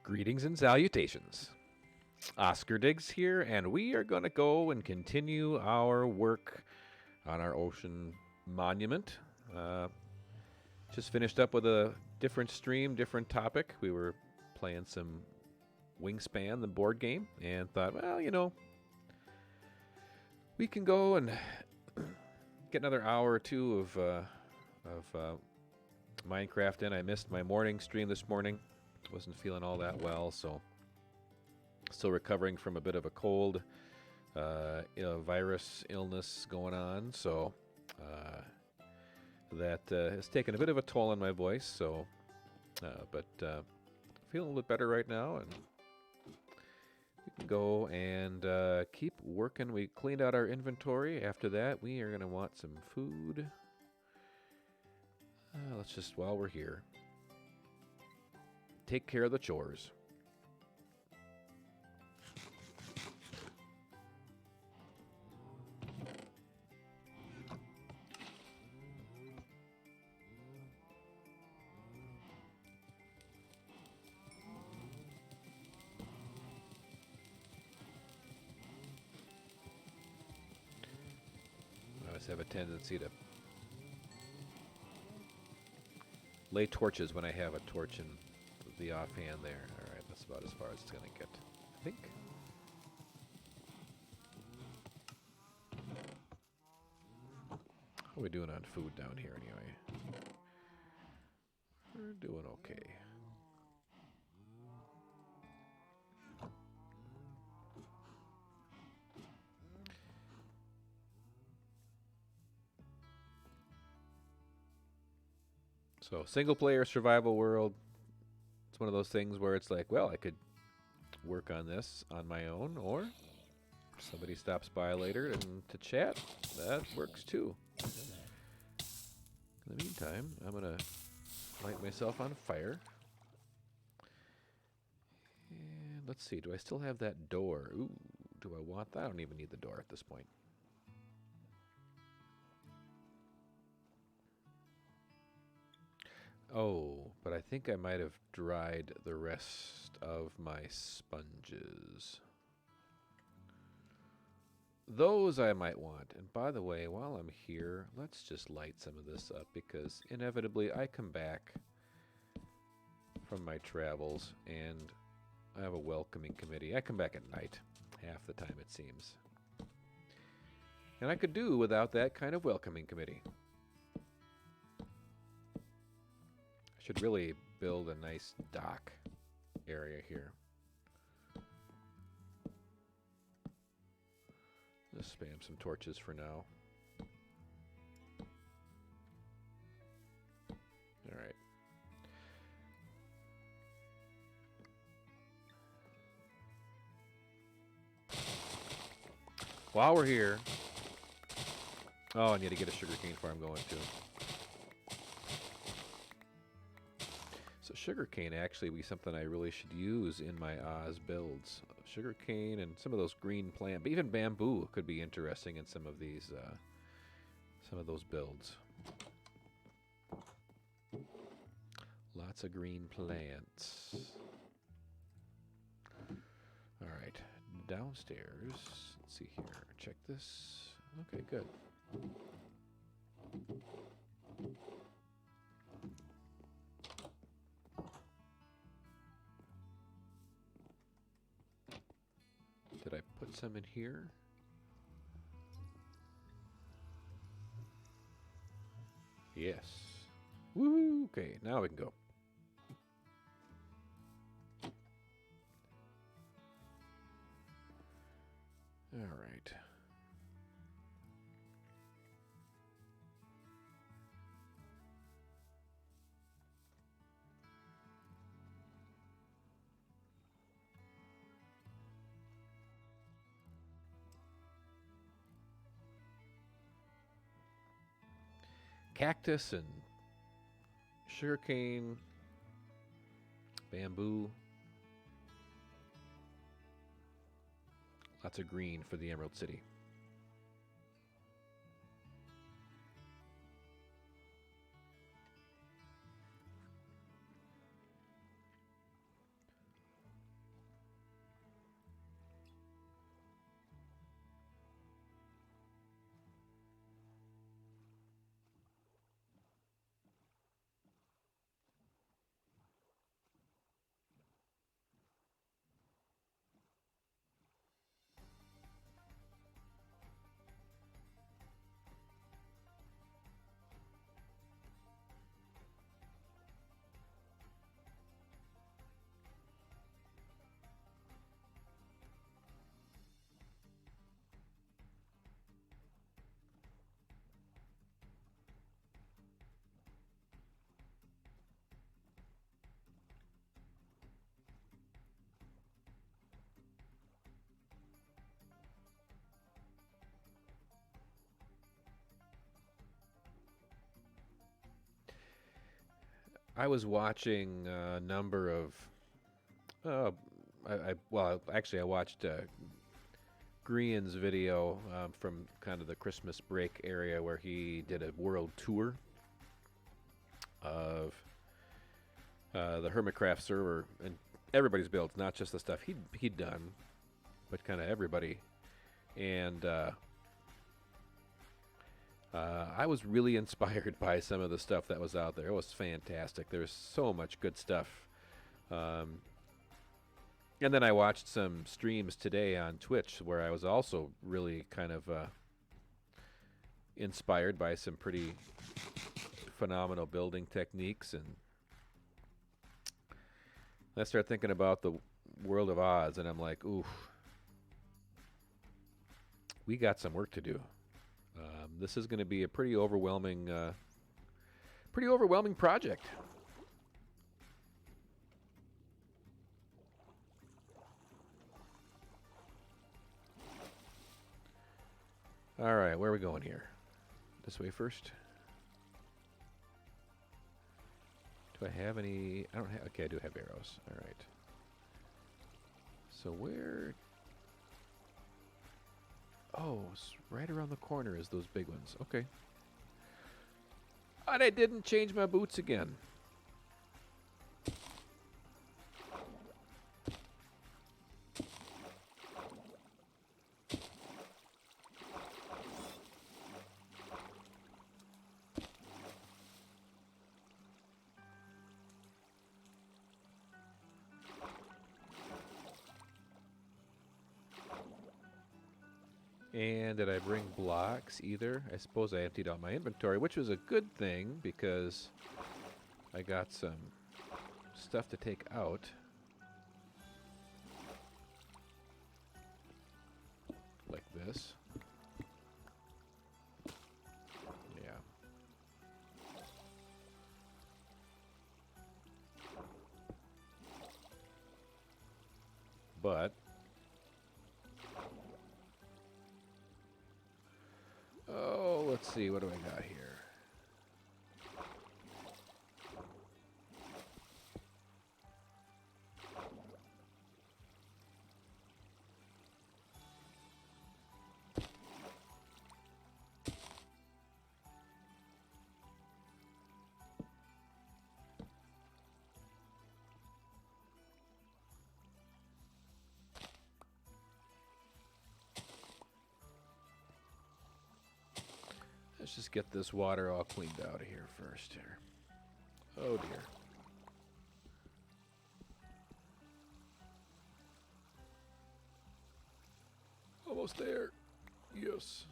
Greetings and salutations. Oscar Diggs here, and we are going to go and continue our work on our ocean monument. Uh, just finished up with a different stream, different topic. We were playing some Wingspan, the board game, and thought, well, we can go and get another hour or two of Minecraft in. I missed my morning stream this morning. Wasn't feeling all that well, so still recovering from a bit of a cold, virus illness going on. So that has taken a bit of a toll on my voice. So, but feeling a little bit better right now, and we can go and keep working. We cleaned out our inventory. After that, we are going to want some food. Let's just, while we're here, take care of the chores. I always have a tendency to lay torches when I have a torch in the offhand there. All right, that's about as far as it's going to get, I think. How are we doing on food down here anyway? We're doing okay. So, single player survival world. It's one of those things where it's like, well, I could work on this on my own, or somebody stops by later and to chat. That works too. In the meantime, I'm going to light myself on fire. And let's see, do I still have that door? Ooh, do I want that? I don't even need the door at this point. Oh, but I think I might have dried the rest of my sponges. Those I might want. And by the way, while I'm here, let's just light some of this up, because inevitably I come back from my travels and I have a welcoming committee. I come back at night, half the time it seems. And I could do without that kind of welcoming committee. I should really build a nice dock area here. Just spam some torches for now. All right. While we're here, oh, I need to get a sugarcane farm going too. So sugarcane actually be something I really should use in my Oz builds. Sugarcane and some of those green plant, but even bamboo could be interesting in some of these, some of those builds. Lots of green plants. All right, downstairs. Let's see here. Check this. Okay, good. Did I put some in here? Yes. Woo! Okay, now we can go. All right. Cactus and sugarcane, bamboo. Lots of green for the Emerald City. I was watching a number of. Uh, well, actually, I watched Grian's video from kind of the Christmas break area where he did a world tour of the Hermitcraft server, and everybody's builds, not just the stuff he'd done, but kind of everybody. And I was really inspired by some of the stuff that was out there. It was fantastic. There's so much good stuff. And then I watched some streams today on Twitch where I was also really kind of inspired by some pretty phenomenal building techniques. And I start thinking about the World of Oz, and I'm like, ooh, we got some work to do. This is going to be a pretty overwhelming project. All right, where are we going here? This way first. Do I have any? I don't have. Okay, I do have arrows. All right. So where? Oh, right around the corner is those big ones. Okay. And I didn't change my boots again. And did I bring blocks either? I suppose I emptied out my inventory, which was a good thing because I got some stuff to take out. Like this. Yeah. But oh, let's see, what do I got here? Let's just get this water all cleaned out of here first here. Oh dear. Almost there. Yes.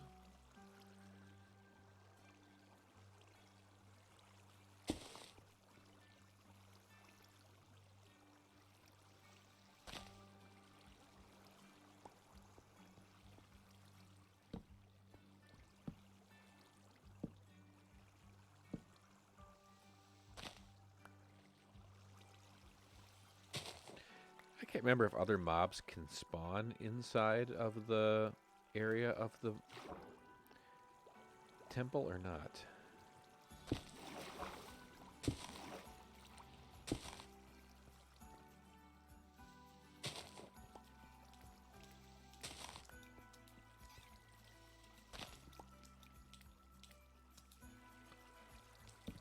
I can't remember if other mobs can spawn inside of the area of the temple or not.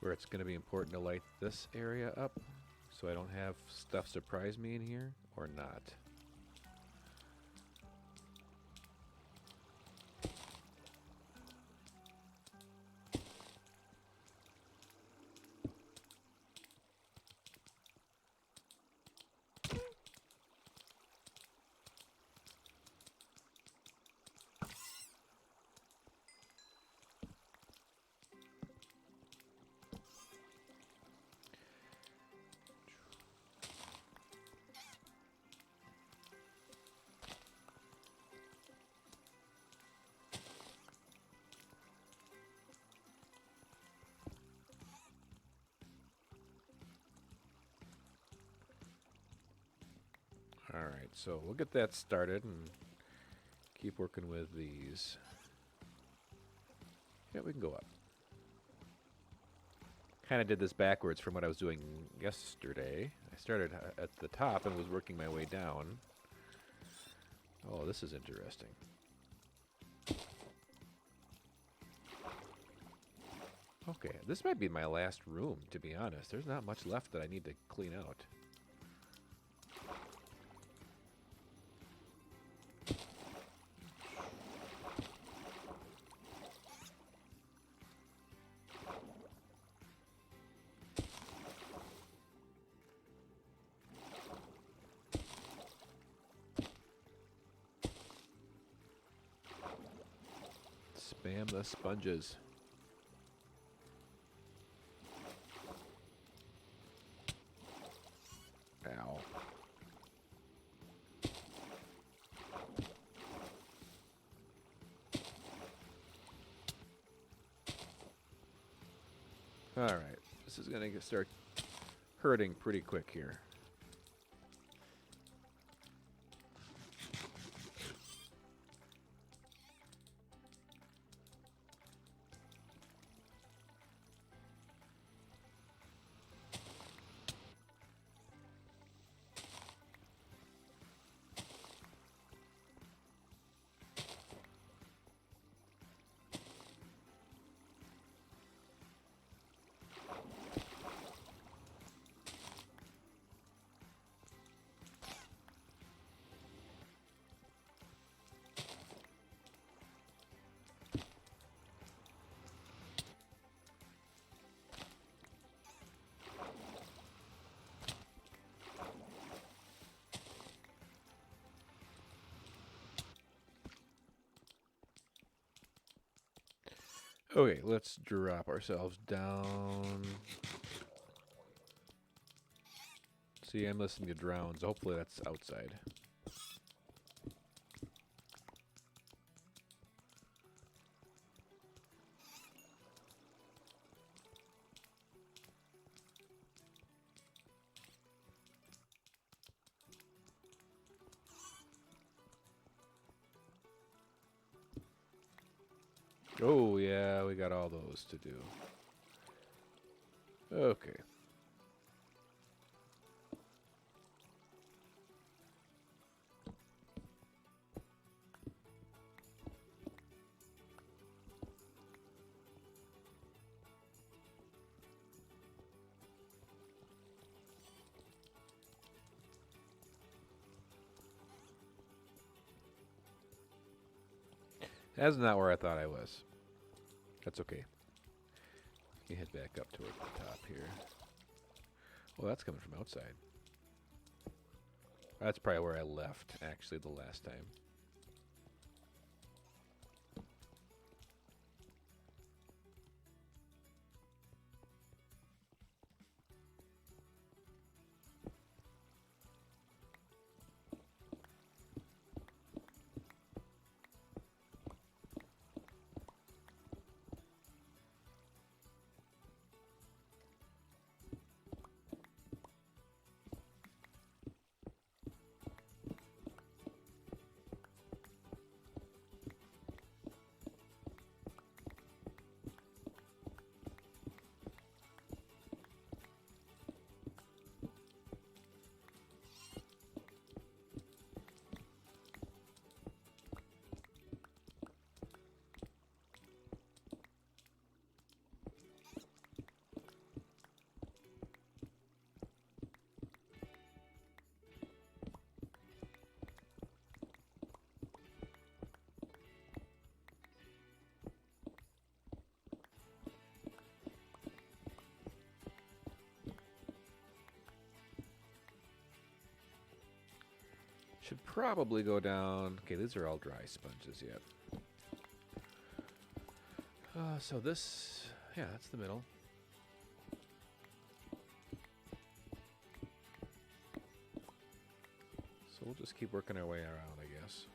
Where it's going to be important to light this area up so I don't have stuff surprise me in here or not. Alright, so we'll get that started and keep working with these. Yeah, we can go up. Kind of did this backwards from what I was doing yesterday. I started at the top and was working my way down. Oh, this is interesting. Okay, this might be my last room, to be honest. There's not much left that I need to clean out. Spam the sponges. Ow. Alright, this is going to start hurting pretty quick here. Okay, let's drop ourselves down. See, I'm listening to drowns. Hopefully that's outside. Oh, yeah, we got all those to do. Okay. That's not where I thought I was. That's okay. You head back up toward the top here. Well, that's coming from outside. That's probably where I left, actually, the last time. Should probably go down. Okay, these are all dry sponges yet. So this, yeah, that's the middle. So we'll just keep working our way around, I guess.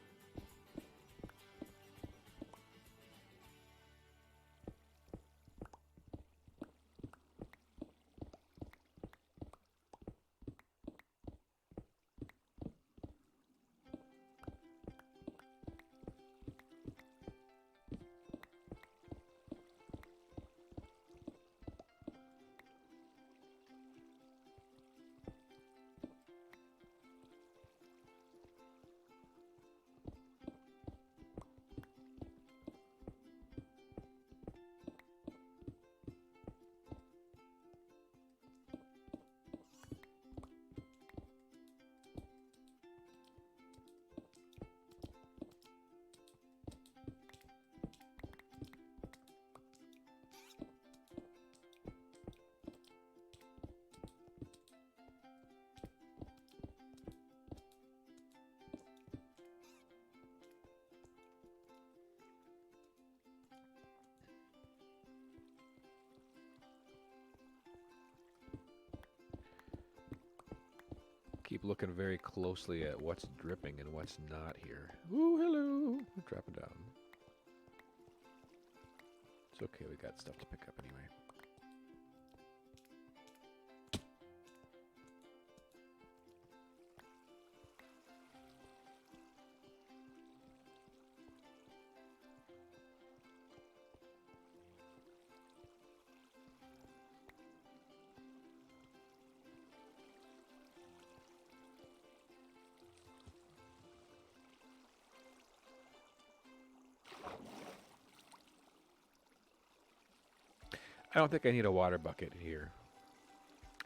Keep looking very closely at what's dripping and what's not here. Ooh, hello. We're dropping down. It's okay, we got stuff to pick up anyway. I don't think I need a water bucket here.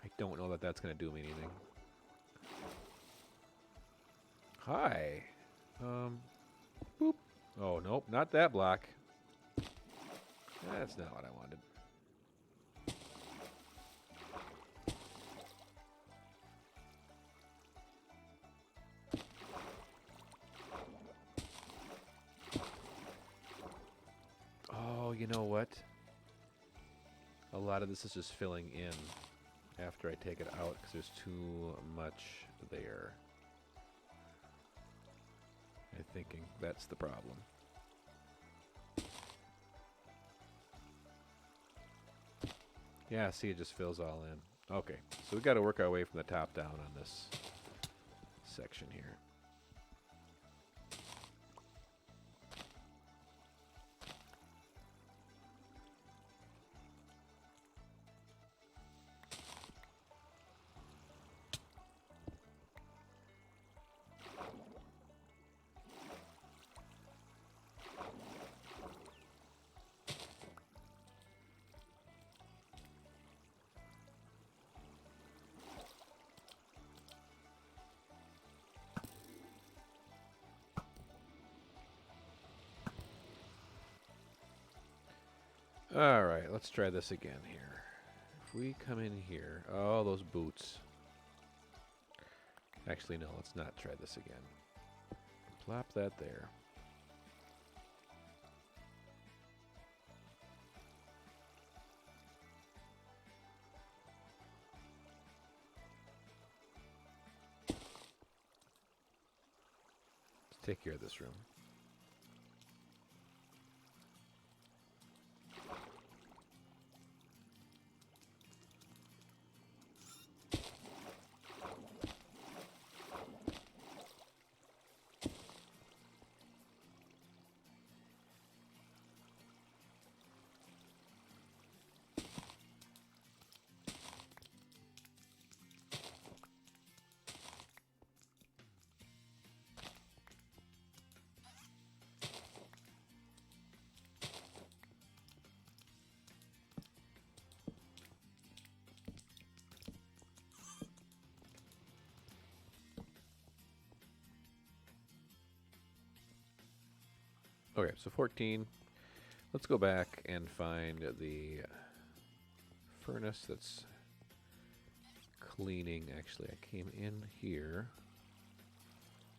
I don't know that that's going to do me anything. Hi. Boop. Oh, nope, not that block. That's not what I wanted. Oh, you know what? A lot of this is just filling in after I take it out because there's too much there. I'm thinking that's the problem. Yeah, see, it just fills all in. Okay, so we got to work our way from the top down on this section here. All right, let's try this again here. If we come in here, oh, those boots. Actually, no, let's not try this again. Plop that there. Let's take care of this room. Okay, so 14. Let's go back and find the furnace that's cleaning. Actually, I came in here.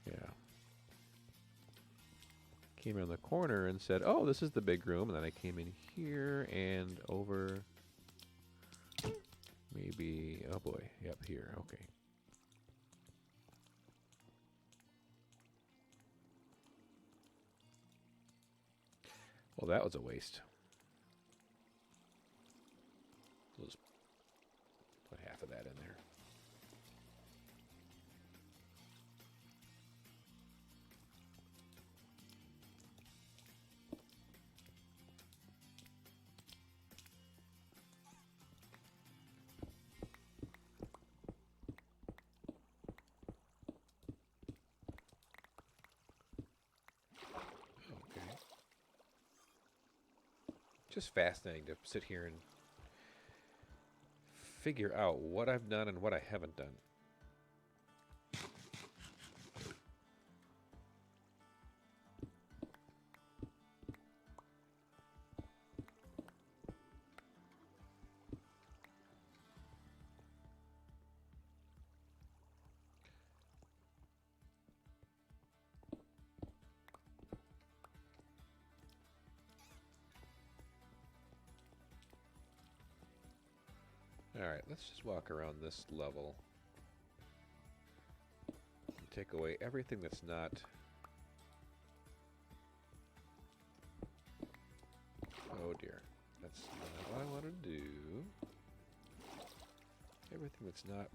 Yeah. Came around the corner and said, oh, this is the big room. And then I came in here and over. Maybe, oh boy, yep, here, okay. Well, that was a waste. We'll just put half of that in there. Just fascinating to sit here and figure out what I've done and what I haven't done. Alright, let's just walk around this level. take away everything that's not... Oh dear. That's not what I want to do. Everything that's not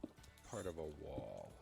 part of a wall.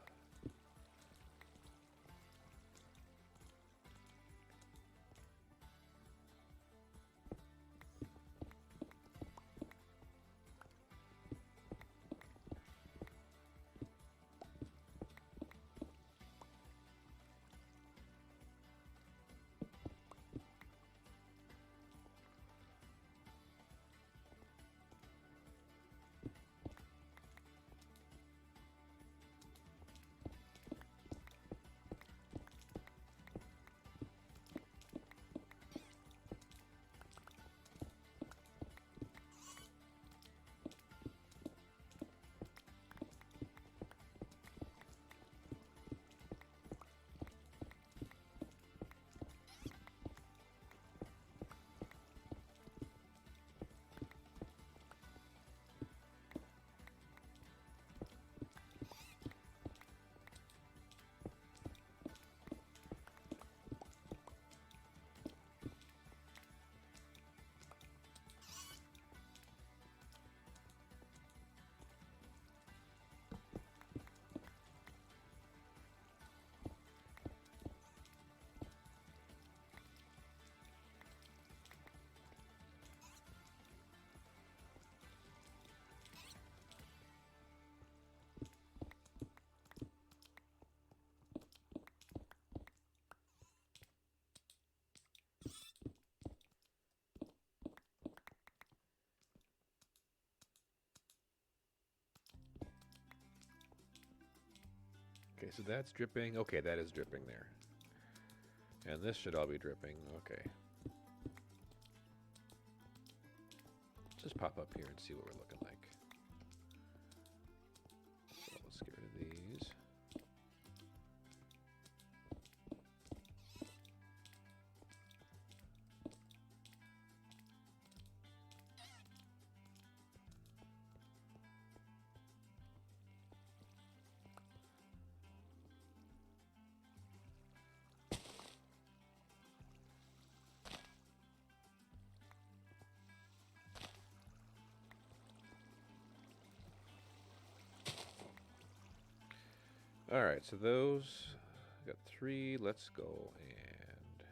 Okay, so that's dripping. Okay, that is dripping there. And this should all be dripping. Okay. Just pop up here and see what we're looking like. So let's get rid of these. All right, so those got 3. Let's go and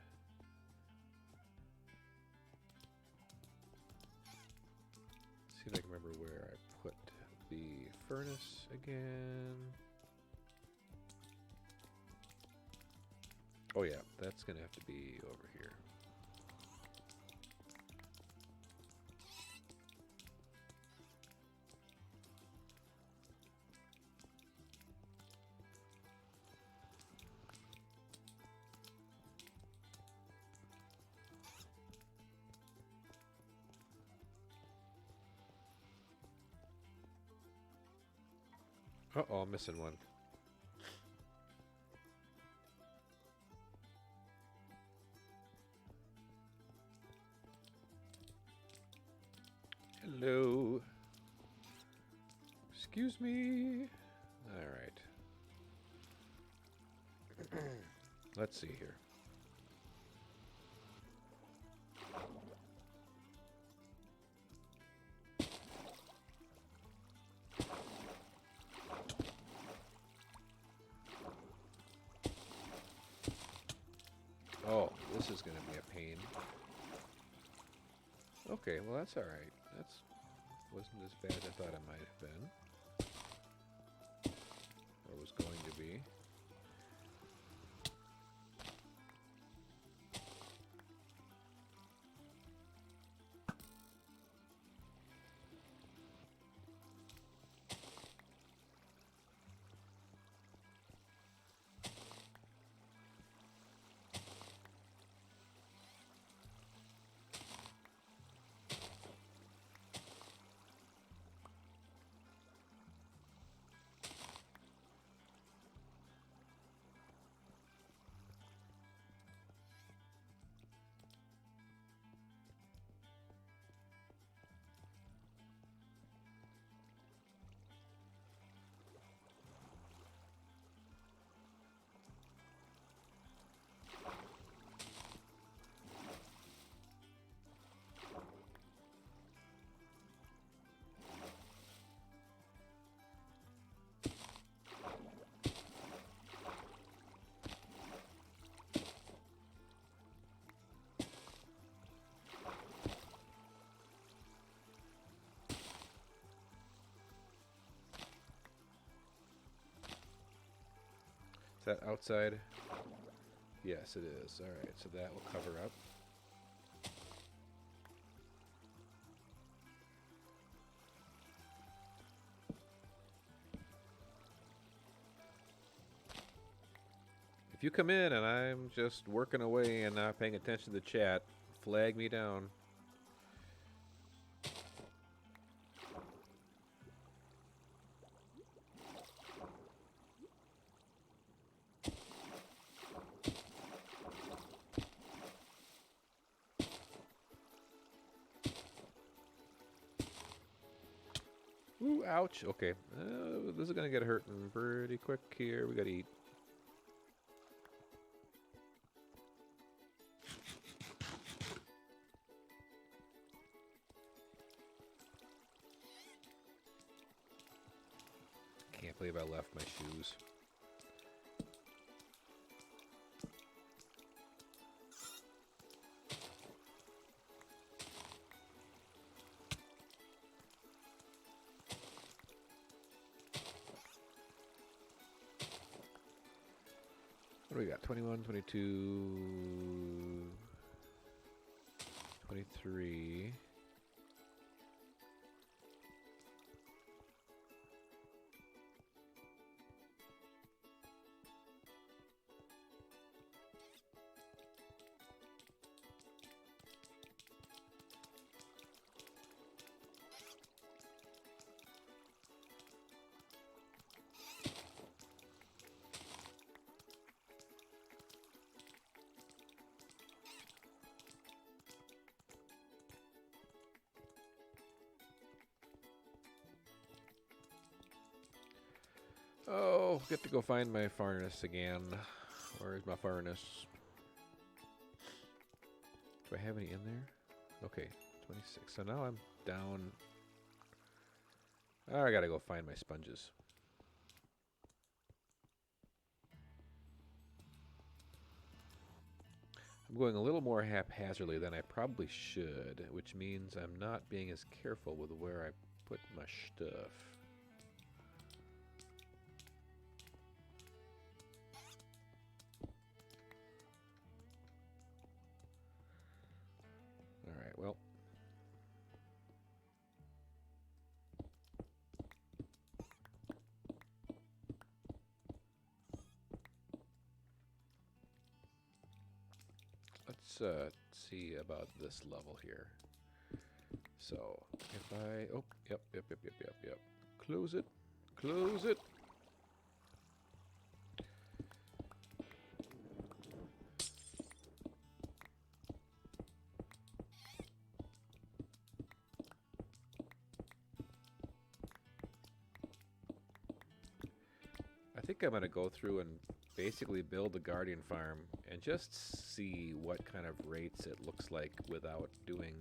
see if I can remember where I put the furnace again. Oh yeah, that's gonna have to be over here. Uh-oh, I'm missing one. Hello. Excuse me. All right. Let's see here. Oh, this is going to be a pain. Okay, well that's all right. That's wasn't as bad as I thought it might have been. Or was going to be. that outside? Yes, it is. Alright, so that will cover up. If you come in and I'm just working away and not paying attention to the chat, flag me down. Ooh, ouch. Okay. This is going to get hurting pretty quick here. We got to eat. Can't believe I left my shoes. What do we got? 21, 22, 23. Oh, get to go find my furnace again. Where's my furnace? Do I have any in there? Okay, 26. So now I'm down. Oh, I gotta go find my sponges. I'm going a little more haphazardly than I probably should, which means I'm not being as careful with where I put my stuff. Alright, well. Let's see about this level here. So, if I... Oh, yep. Close it. Close it. I think I'm going to go through and basically build a guardian farm and just see what kind of rates it looks like without doing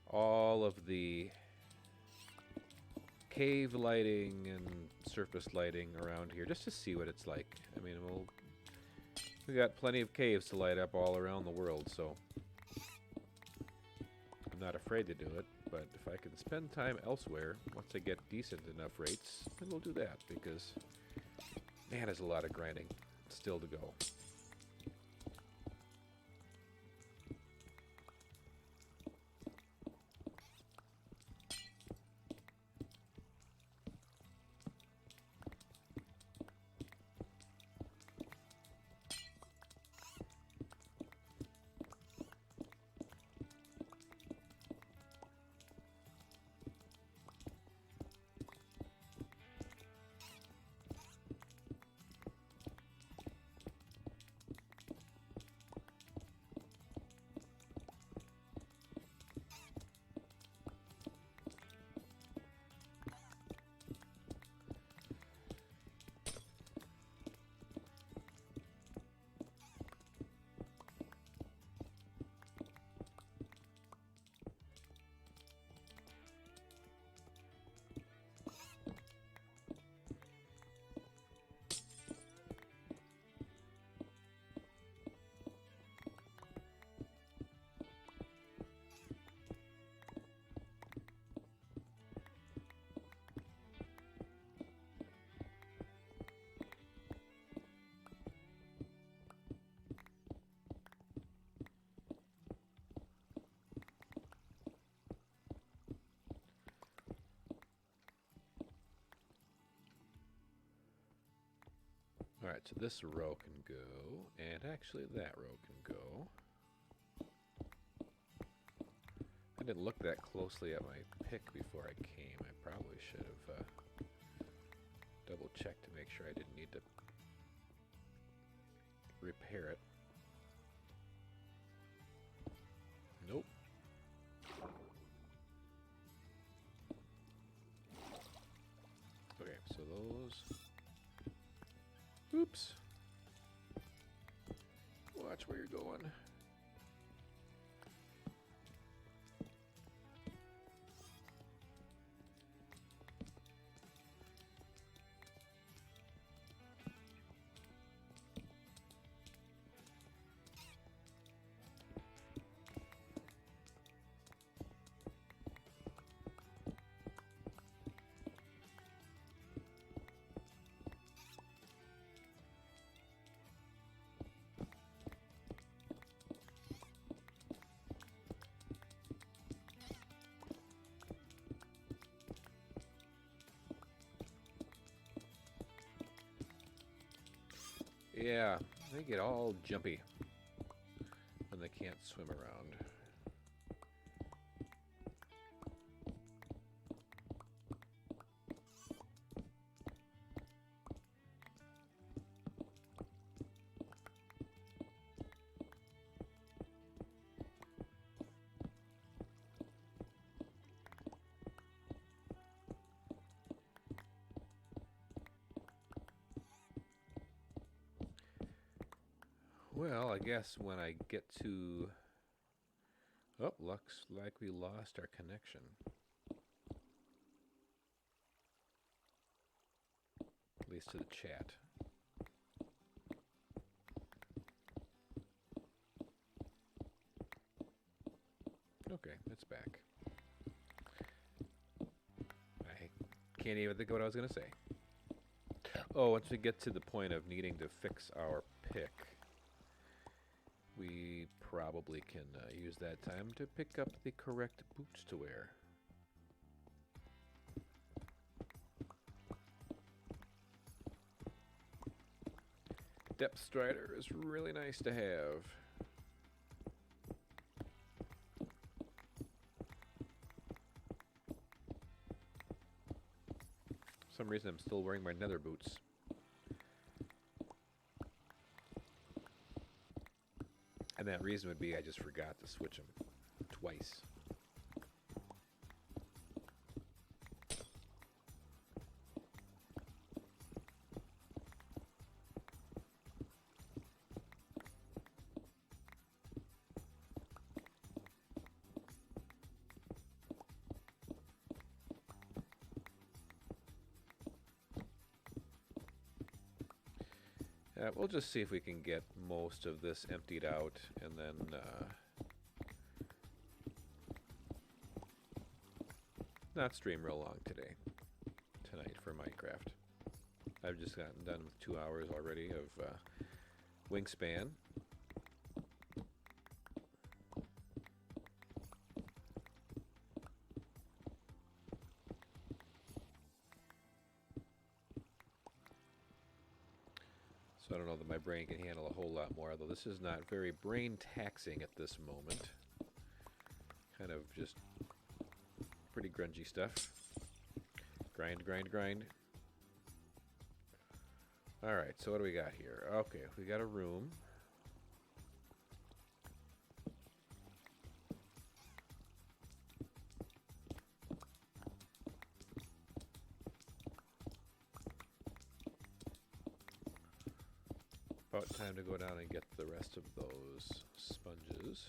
all of the cave lighting and surface lighting around here, just to see what it's like. I mean, we got plenty of caves to light up all around the world, so I'm not afraid to do it. But if I can spend time elsewhere, once I get decent enough rates, then we'll do that, because man, there's a lot of grinding still to go. Alright, so this row can go, and actually that row can go. I didn't look that closely at my pick before I came. I probably should have double checked to make sure I didn't need to repair it. Nope. Okay, so those... Oops. Watch where you're going. Yeah, they get all jumpy when they can't swim around. Well, I guess when I get to... Oh, looks like we lost our connection. At least to the chat. Okay, it's back. I can't even think of what I was going to say. Oh, once we get to the point of needing to fix our pick, we probably can use that time to pick up the correct boots to wear. Depth Strider is really nice to have. For some reason I'm still wearing my nether boots. And that reason would be I just forgot to switch them twice. We'll just see if we can get most of this emptied out and then not stream real long tonight for Minecraft. I've just gotten done with 2 hours already of Wingspan. So I don't know that my brain can handle a whole lot more, although this is not very brain taxing at this moment. Kind of just pretty grungy stuff. Grind, grind, grind. Alright, so what do we got here? Okay, we got a room. About time to go down and get the rest of those sponges.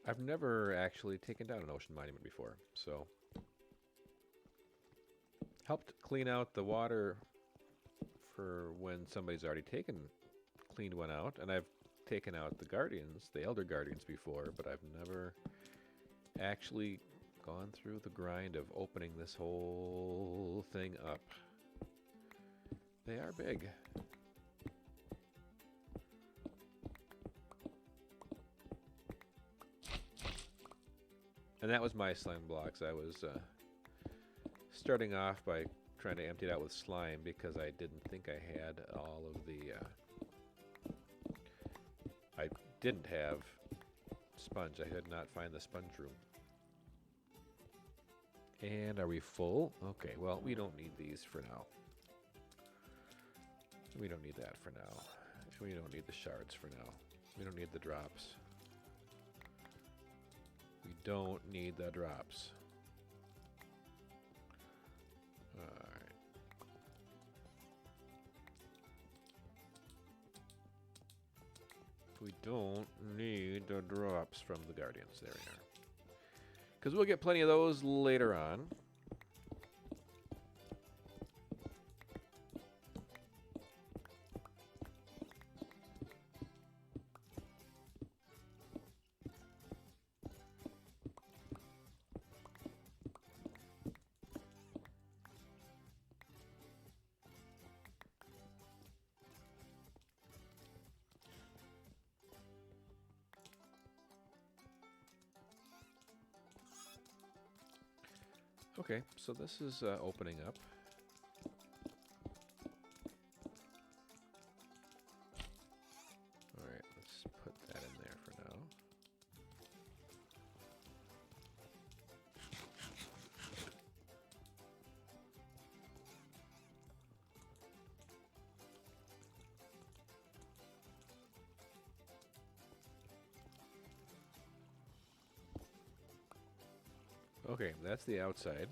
I've never actually taken down an ocean monument before, so helped clean out the water for when somebody's already cleaned one out, and I've taken out the guardians, the elder guardians before, but I've never actually gone through the grind of opening this whole thing up. They are big. And that was my slime blocks. I was starting off by trying to empty it out with slime because I didn't think I had all of the... I didn't have sponge. I could not find the sponge room. And are we full? Okay, well, we don't need these for now. We don't need that for now. We don't need the shards for now. We don't need the drops. We don't need the drops. Alright. We don't need the drops from the guardians. There we are. Because we'll get plenty of those later on. Okay, so this is opening up. Alright, let's put that in there for now. Okay, that's the outside.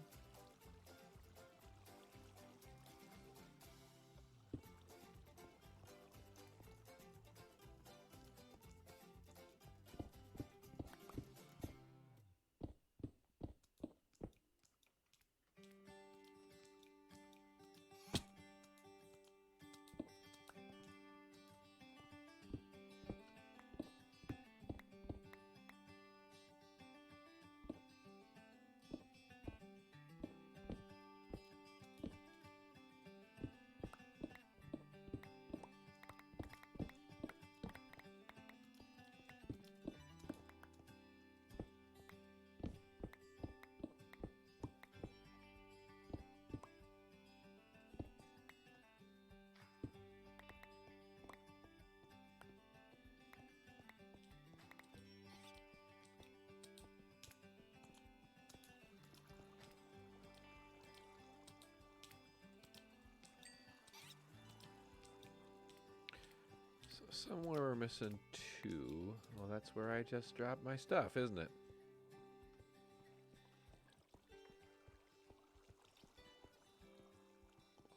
Somewhere we're missing 2. Well, that's where I just dropped my stuff, isn't it?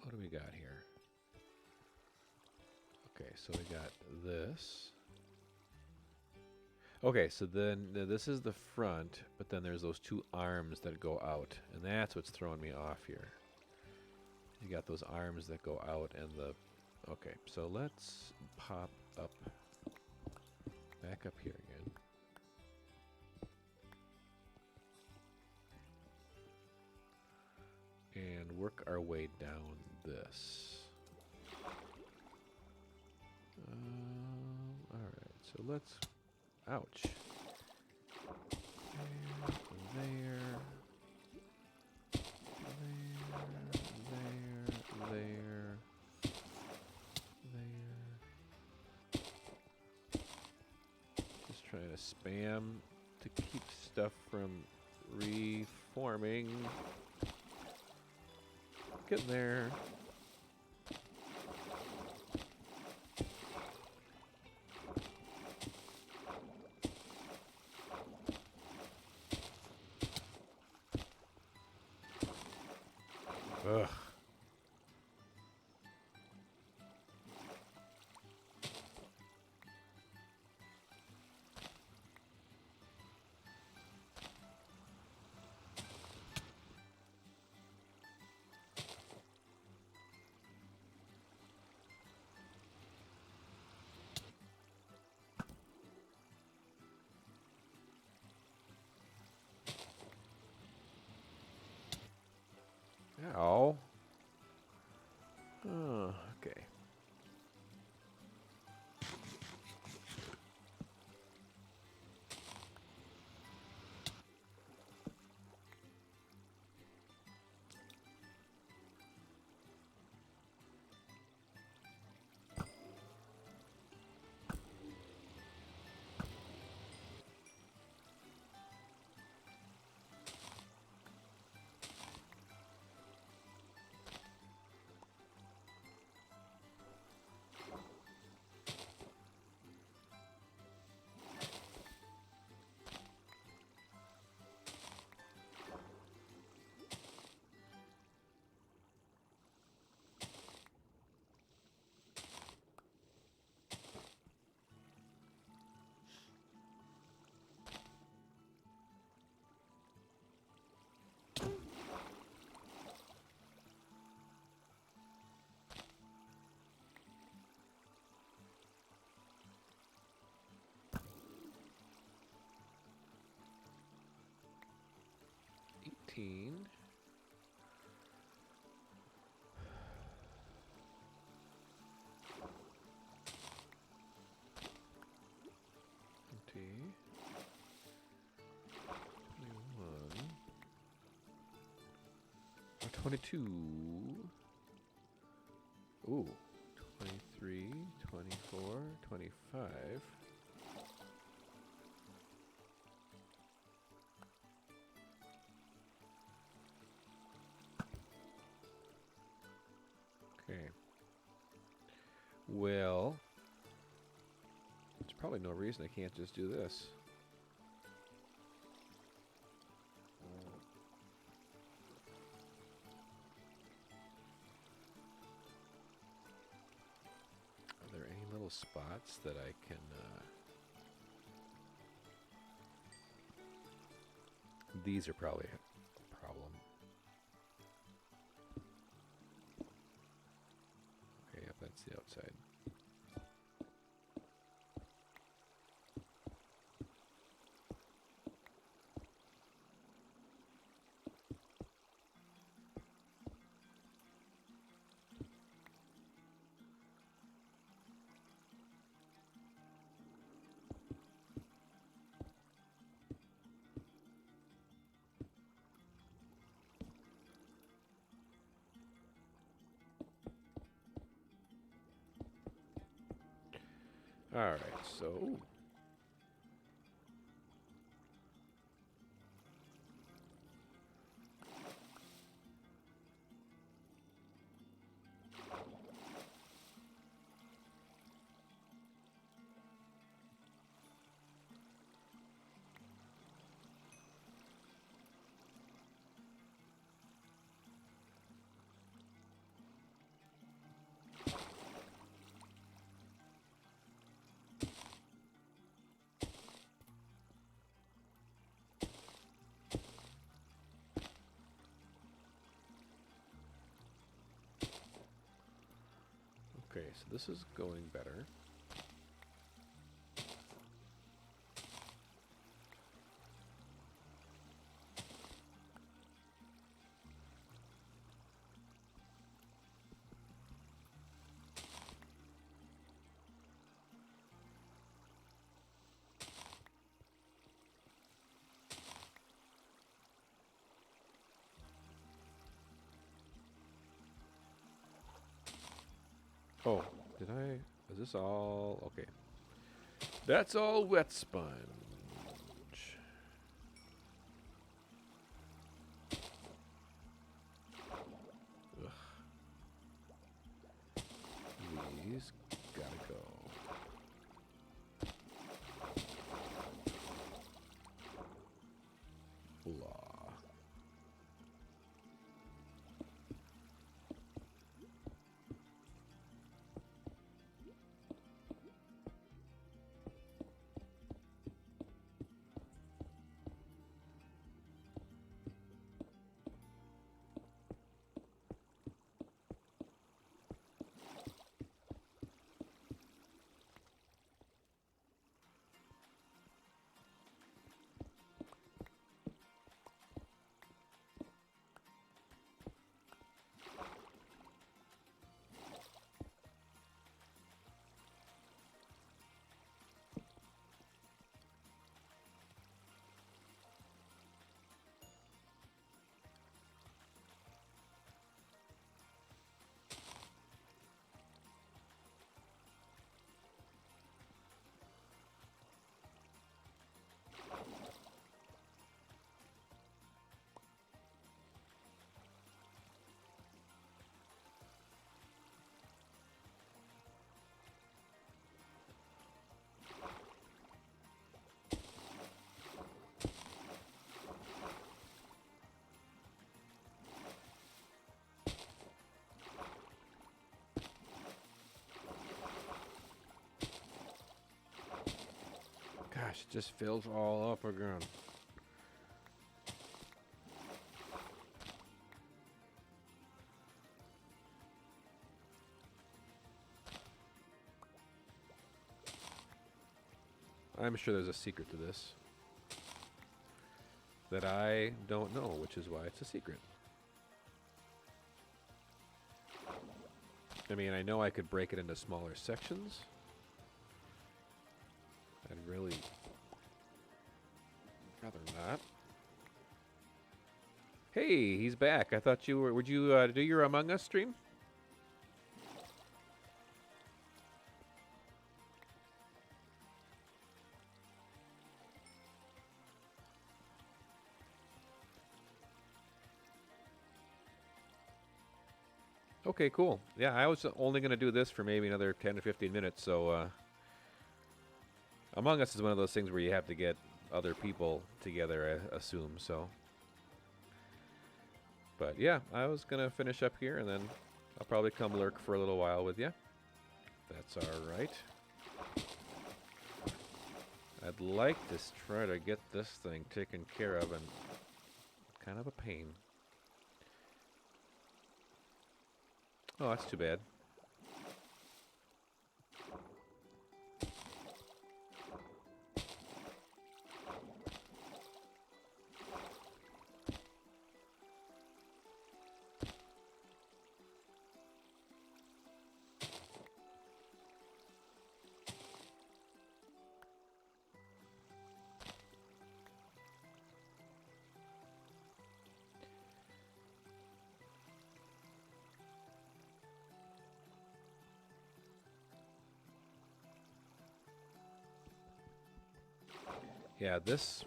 What do we got here? Okay, so we got this. Okay, so then this is the front, but then there's those 2 arms that go out, and that's what's throwing me off here. You got those arms that go out and the... Okay, so let's pop up, back up here again. And work our way down this. Alright, so let's... Ouch. There. Trying to spam to keep stuff from reforming. Get there. Ugh. 19. Or 22. Ooh. 23, 24, 25. Okay. Well, there's probably no reason I can't just do this. Are there any little spots that I can... These are probably a problem. Okay, yep, that's the outside. All right, so ooh. Okay, so this is going better. Oh, did I? Is this all? Okay. That's all wet sponge. Ugh. These gotta go. Blah. Gosh, it just fills all up again. I'm sure there's a secret to this. that I don't know, which is why it's a secret. I mean, I know I could break it into smaller sections. I'd really rather not. Hey, he's back. I thought you were... Would you do your Among Us stream? Okay, cool. Yeah, I was only going to do this for maybe another 10 to 15 minutes, so Among Us is one of those things where you have to get other people together, I assume, so. But yeah, I was going to finish up here, and then I'll probably come lurk for a little while with you. That's all right. I'd like to try to get this thing taken care of, and kind of a pain. Oh, that's too bad. Yeah, this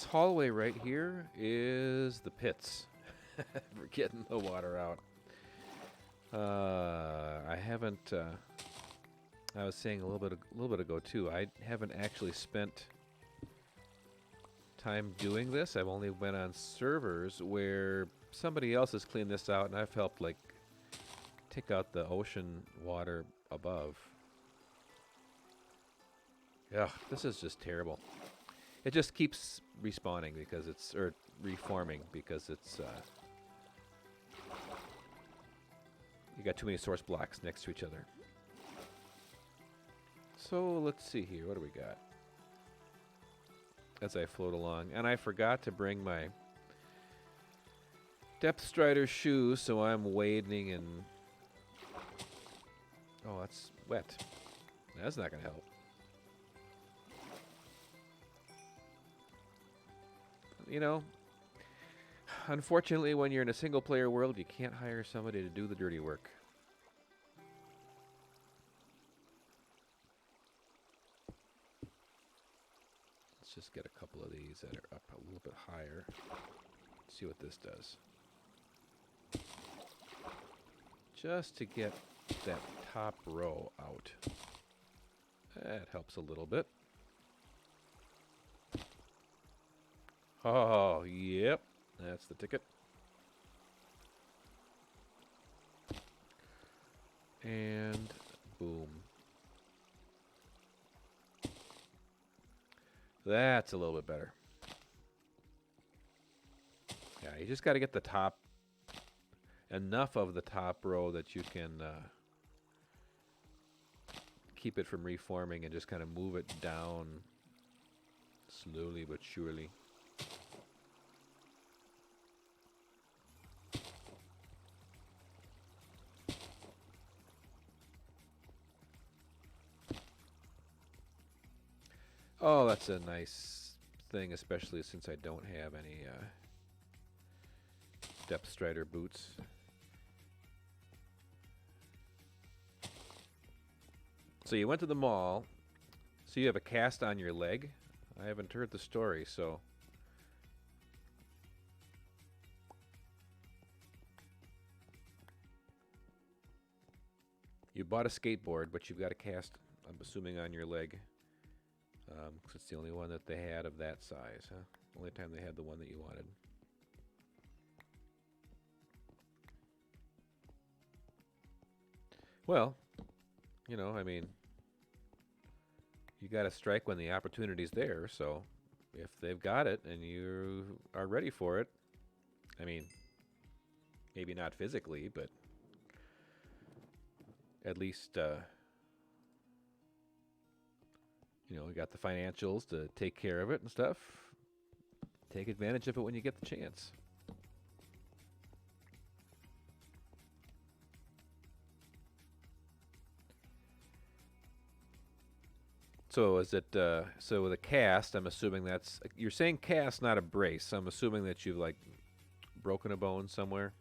hallway right here is the pits for getting the water out. I haven't. I was saying a little bit ago too. I haven't actually spent time doing this. I've only been on servers where somebody else has cleaned this out, and I've helped like take out the ocean water above. Yeah, this is just terrible. It just keeps respawning because it's, or reforming because it's, you got too many source blocks next to each other. So let's see here, what do we got? As I float along, and I forgot to bring my Depth Strider shoes, so I'm wading in. Oh, that's wet. That's not gonna help. You know, unfortunately, when you're in a single-player world, you can't hire somebody to do the dirty work. Let's just get a couple of these that are up a little bit higher. See what this does. Just to get that top row out. That helps a little bit. Oh, yep. That's the ticket. And boom. That's a little bit better. Yeah, you just got to get the top, enough of the top row that you can keep it from reforming and just kind of move it down slowly but surely. Oh, that's a nice thing, especially since I don't have any Depth Strider boots. So you went to the mall, so you have a cast on your leg. I haven't heard the story, so... You bought a skateboard, but you've got a cast, I'm assuming, on your leg. 'Cause it's the only one that they had of that size, huh? Only time they had the one that you wanted. Well, you know, I mean, you got to strike when the opportunity's there, so if they've got it and you are ready for it, I mean, maybe not physically, but at least, you know, we got the financials to take care of it and stuff. Take advantage of it when you get the chance. So is it so with a cast? I'm assuming that's you're saying cast, not a brace. I'm assuming that you've like broken a bone somewhere.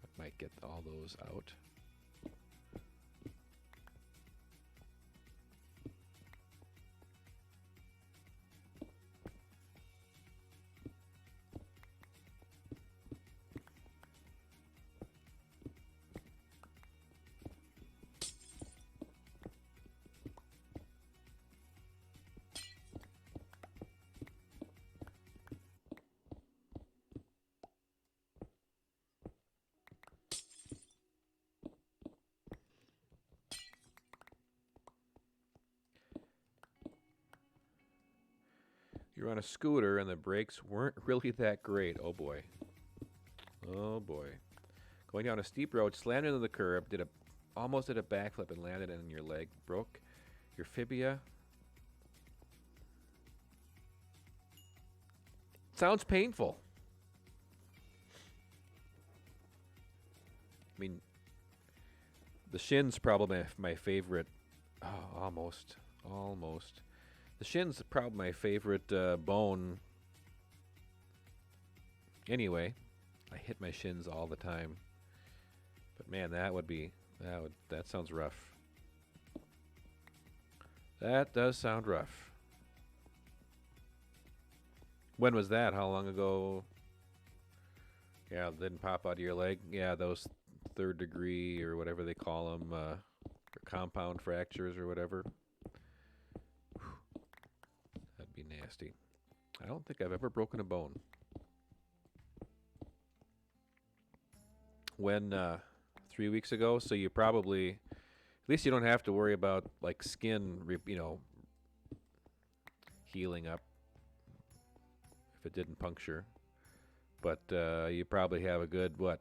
I might get all those out. You're on a scooter and the brakes weren't really that great. Oh boy. Oh boy. Going down a steep road, slammed into the curb, almost did a backflip and landed on your leg. Broke your fibia. Sounds painful. I mean, the shin's probably my favorite. Oh, almost. Almost. The shin's probably my favorite bone. Anyway, I hit my shins all the time. But man, that sounds rough. That does sound rough. When was that? How long ago? Yeah, didn't pop out of your leg. Yeah, those third degree or whatever they call them, or compound fractures or whatever. Whew. That'd be nasty. I don't think I've ever broken a bone. When 3 weeks ago, so you probably, at least you don't have to worry about like skin, healing up if it didn't puncture. But you probably have a good what,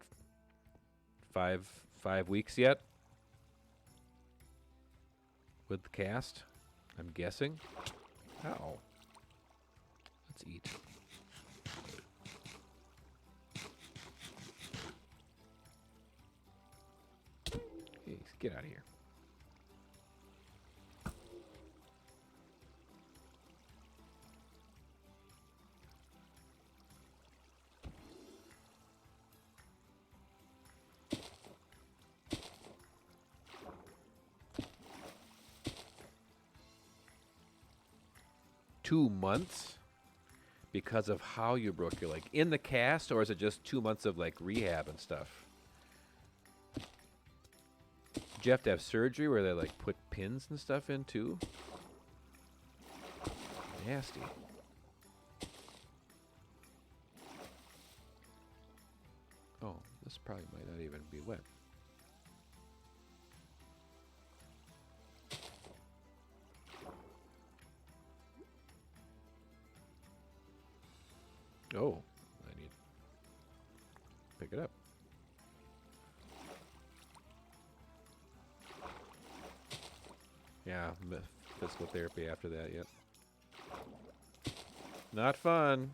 5 weeks yet with the cast, I'm guessing. Ow. Let's eat. Hey, get out of here. Two months because of how you broke your leg in the cast, or is it just 2 months of like rehab and stuff? Did you have to have surgery where they like put pins and stuff in too? Nasty. Oh, this probably might not even be wet. Oh, I need to pick it up. Yeah, physical therapy after that, yep. Not fun.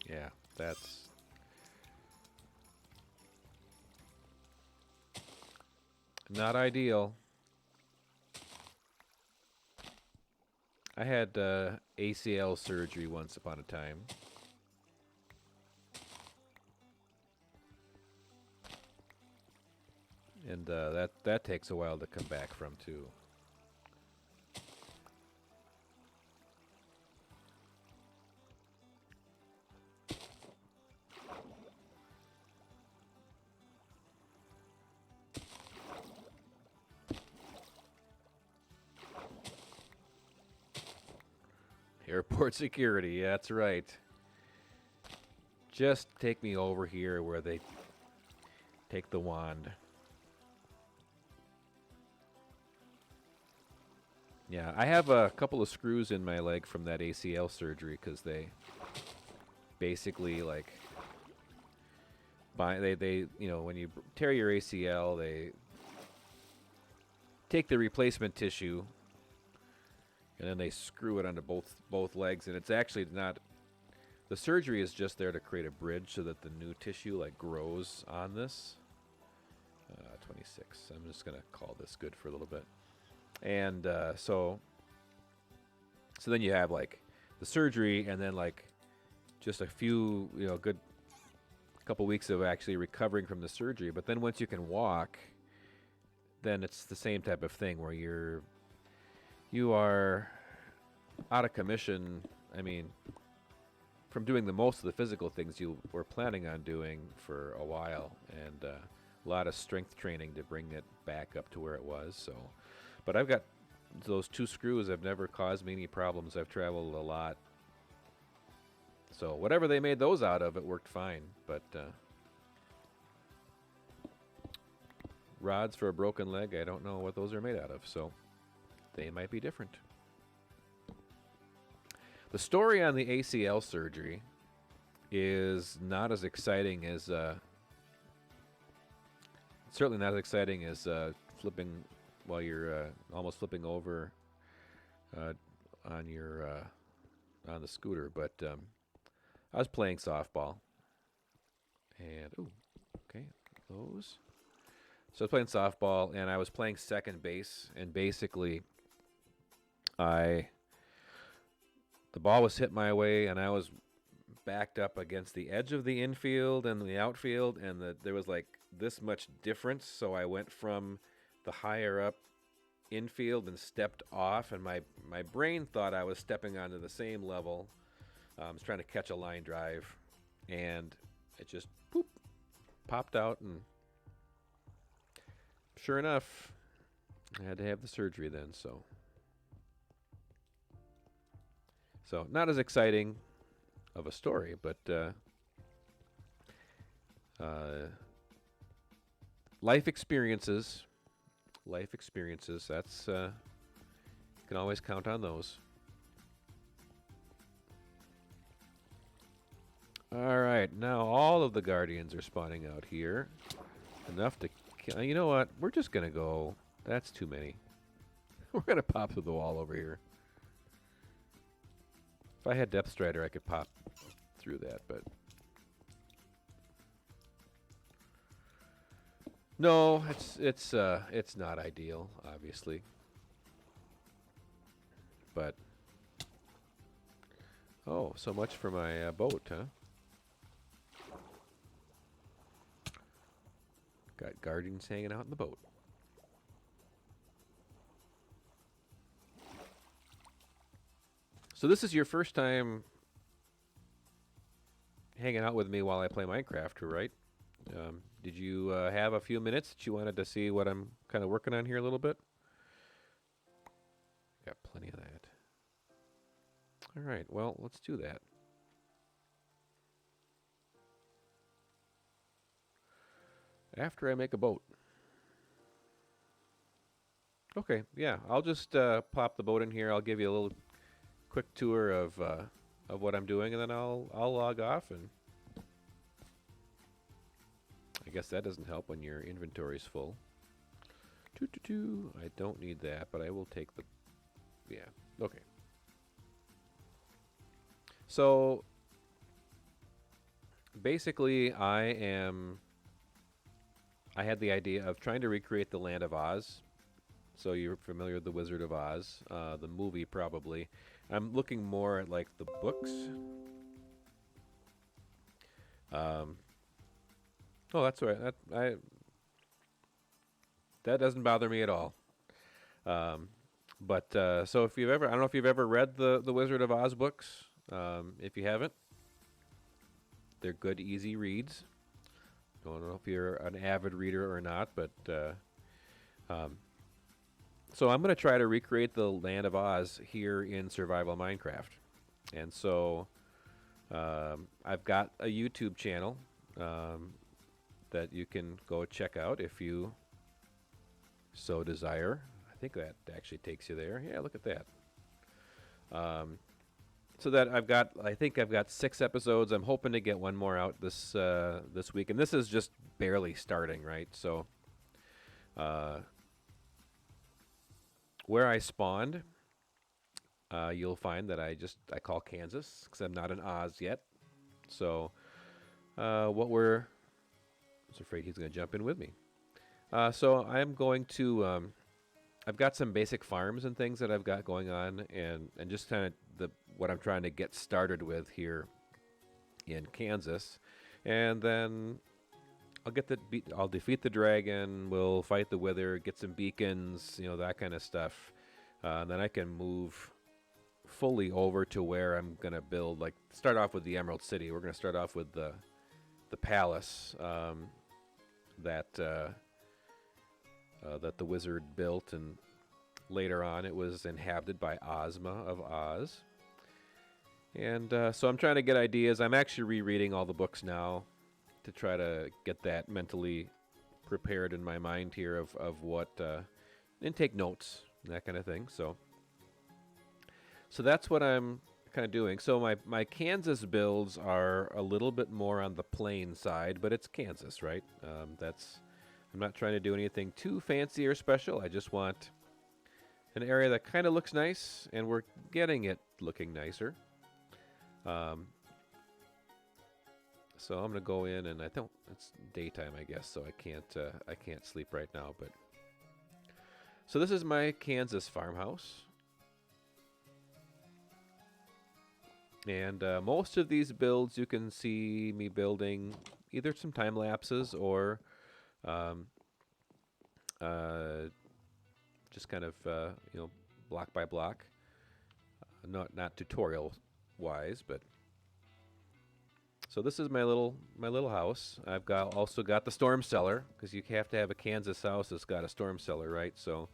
Yeah, that's... not ideal. I had ACL surgery once upon a time. And that takes a while to come back from too. Airport security, that's right. Just take me over here where they take the wand. Yeah, I have a couple of screws in my leg from that ACL surgery because they basically like they when you tear your ACL, take the replacement tissue and then they screw it onto both legs, and it's actually not. The surgery is just there to create a bridge so that the new tissue like grows on this. 26. I'm just gonna call this good for a little bit, and so then you have like the surgery, and then like just a few, good couple weeks of actually recovering from the surgery. But then once you can walk, then it's the same type of thing where you are out of commission. I mean, from doing the most of the physical things you were planning on doing for a while, and a lot of strength training to bring it back up to where it was. So, but I've got those 2 screws have never caused me any problems. I've traveled a lot. So whatever they made those out of, it worked fine. But rods for a broken leg, I don't know what those are made out of. So they might be different. The story on the ACL surgery is not as exciting as, certainly not as exciting as flipping while you're almost flipping over on the scooter. But I was playing softball, and okay, those. So I was playing softball, and I was playing second base, and basically, the ball was hit my way, and I was backed up against the edge of the infield and the outfield, and there was like this much difference. So I went from the higher up infield and stepped off, and my brain thought I was stepping onto the same level. I was trying to catch a line drive, and it just popped out, and sure enough, I had to have the surgery then. So not as exciting of a story, but life experiences, that's, you can always count on those. All right, now all of the Guardians are spawning out here. Enough to kill. You know what? We're just going to go. That's too many. We're going to pop through the wall over here. If I had Depth Strider, I could pop through that, but no, it's not ideal, obviously. But oh, so much for my boat, huh? Got Guardians hanging out in the boat. So this is your first time hanging out with me while I play Minecraft, right? Did you have a few minutes that you wanted to see what I'm kind of working on here a little bit? Got plenty of that. All right, well, let's do that. After I make a boat. Okay, yeah, I'll just pop the boat in here. I'll give you a little quick tour of what I'm doing, and then I'll log off. And I guess that doesn't help when your inventory's full. I don't need that, but I will take the. Yeah. Okay. So basically, I had the idea of trying to recreate the Land of Oz. So you're familiar with the Wizard of Oz, the movie probably. I'm looking more at like the books. Oh, that's right. That doesn't bother me at all. But so if you've ever, I don't know if you've ever read the Wizard of Oz books. If you haven't, they're good, easy reads. Don't know if you're an avid reader or not, but so I'm going to try to recreate the Land of Oz here in Survival Minecraft. And so I've got a YouTube channel that you can go check out if you so desire. I think that actually takes you there. Yeah, look at that. So that I think I've got 6 episodes. I'm hoping to get one more out this week, and this is just barely starting, right? So, where I spawned, you'll find that I call Kansas because I'm not in Oz yet. So what we're I was afraid he's going to jump in with me. So I'm going to I've got some basic farms and things that I've got going on, and just kind of what I'm trying to get started with here in Kansas, and then I'll defeat the dragon. We'll fight the wither, get some beacons, that kind of stuff. Then I can move fully over to where I'm gonna build. Like start off with the Emerald City. We're gonna start off with the palace that the wizard built, and later on it was inhabited by Ozma of Oz. And so I'm trying to get ideas. I'm actually rereading all the books now to try to get that mentally prepared in my mind here of what, and take notes, and that kind of thing. So that's what I'm kind of doing. So my Kansas builds are a little bit more on the plain side, but it's Kansas, right? I'm not trying to do anything too fancy or special. I just want an area that kind of looks nice, and we're getting it looking nicer. So I'm gonna go in, and it's daytime, I guess, so I can't sleep right now. But so this is my Kansas farmhouse, and most of these builds you can see me building either some time lapses or just kind of block by block, not tutorial wise, but. So this is my little house. I've also got the storm cellar, because you have to have a Kansas house that's got a storm cellar, right? So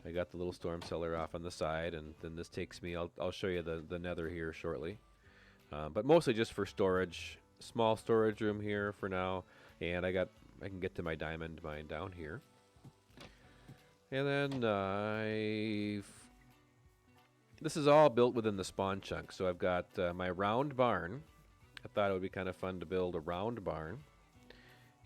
I got the little storm cellar off on the side, and then this takes me. I'll show you the nether here shortly, but mostly just for storage. Small storage room here for now, and I can get to my diamond mine down here, and then this is all built within the spawn chunk. So I've got my round barn. I thought it would be kind of fun to build a round barn,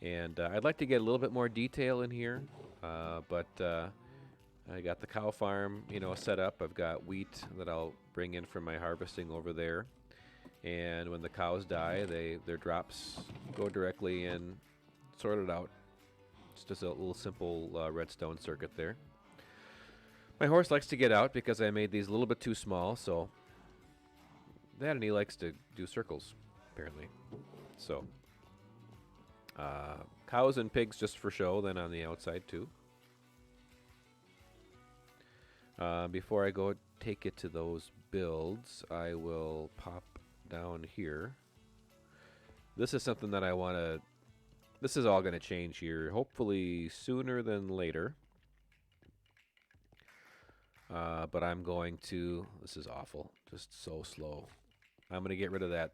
and I'd like to get a little bit more detail in here, but I got the cow farm, set up. I've got wheat that I'll bring in from my harvesting over there, and when the cows die, their drops go directly in, sorted out. It's just a little simple redstone circuit there. My horse likes to get out because I made these a little bit too small, so that, and he likes to do circles, apparently. So cows and pigs just for show, then on the outside too. Before I go take it to those builds, I will pop down here. This is something that I want to. This is all going to change here, hopefully sooner than later. But I'm going to. This is awful. Just so slow. I'm going to get rid of that.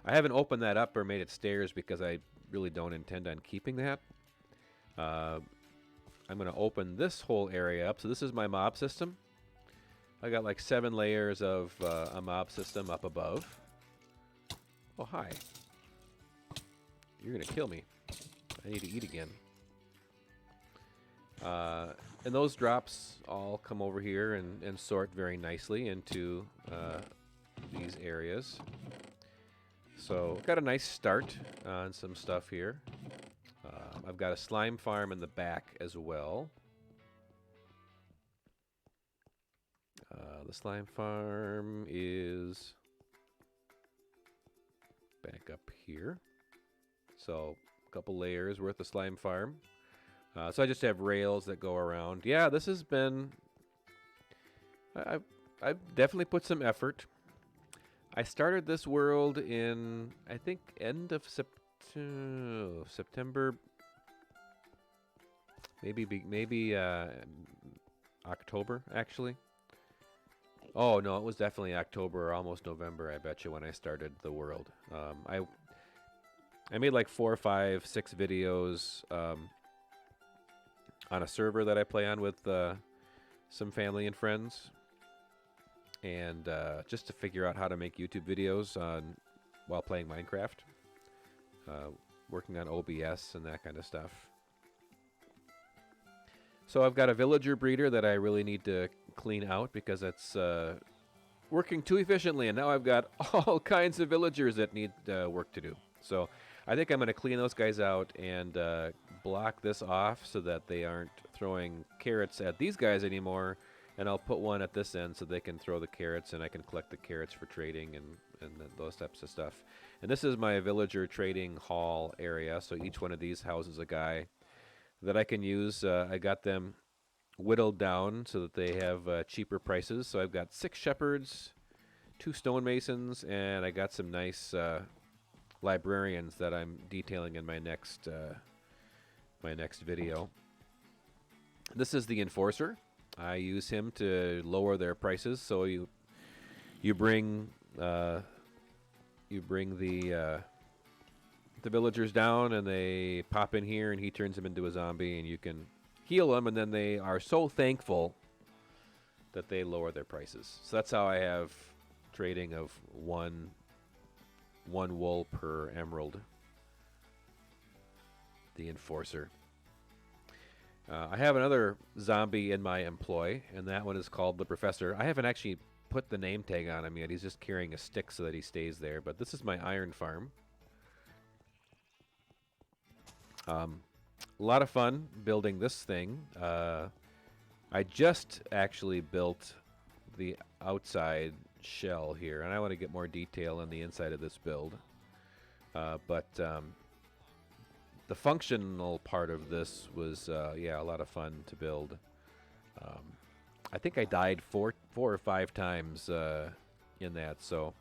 I haven't opened that up or made it stairs because I really don't intend on keeping that. I'm going to open this whole area up. So this is my mob system. I got like 7 layers of a mob system up above. Oh, hi. You're going to kill me. I need to eat again. And those drops all come over here and sort very nicely into these areas. So got a nice start on some stuff here. I've got a slime farm in the back as well. The slime farm is back up here. So a couple layers worth of slime farm. So I just have rails that go around. Yeah, this has been. I've definitely put some effort. I started this world in, I think, end of September, maybe October, actually. Oh no, it was definitely October or almost November, I bet you, when I started the world. I made like 4, 5, 6 videos on a server that I play on with some family and friends, and just to figure out how to make YouTube videos while playing Minecraft, working on OBS and that kind of stuff. So I've got a villager breeder that I really need to clean out because it's working too efficiently, and now I've got all kinds of villagers that need work to do. So I think I'm going to clean those guys out and block this off so that they aren't throwing carrots at these guys anymore. And I'll put one at this end so they can throw the carrots, and I can collect the carrots for trading and those types of stuff. And this is my villager trading hall area. So each one of these houses a guy that I can use. I got them whittled down so that they have cheaper prices. So I've got 6 shepherds, 2 stonemasons, and I got some nice librarians that I'm detailing in my next video. This is the enforcer. I use him to lower their prices. So you bring the villagers down, and they pop in here, and he turns them into a zombie, and you can heal them, and then they are so thankful that they lower their prices. So that's how I have trading of one wool per emerald. The enforcer. I have another zombie in my employ, and that one is called the Professor. I haven't actually put the name tag on him yet. He's just carrying a stick so that he stays there. But this is my iron farm. A lot of fun building this thing. I just actually built the outside shell here, and I want to get more detail on the inside of this build. But the functional part of this was, yeah, a lot of fun to build. I think I died four or five times in that. So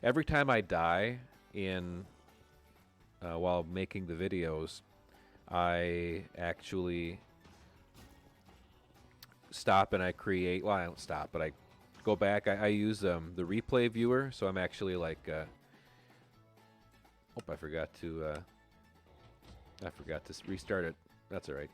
every time I die in while making the videos, I actually stop and I create. Well, I don't stop, but I go back. I use the replay viewer, so I'm actually like. I forgot to restart it. That's all right.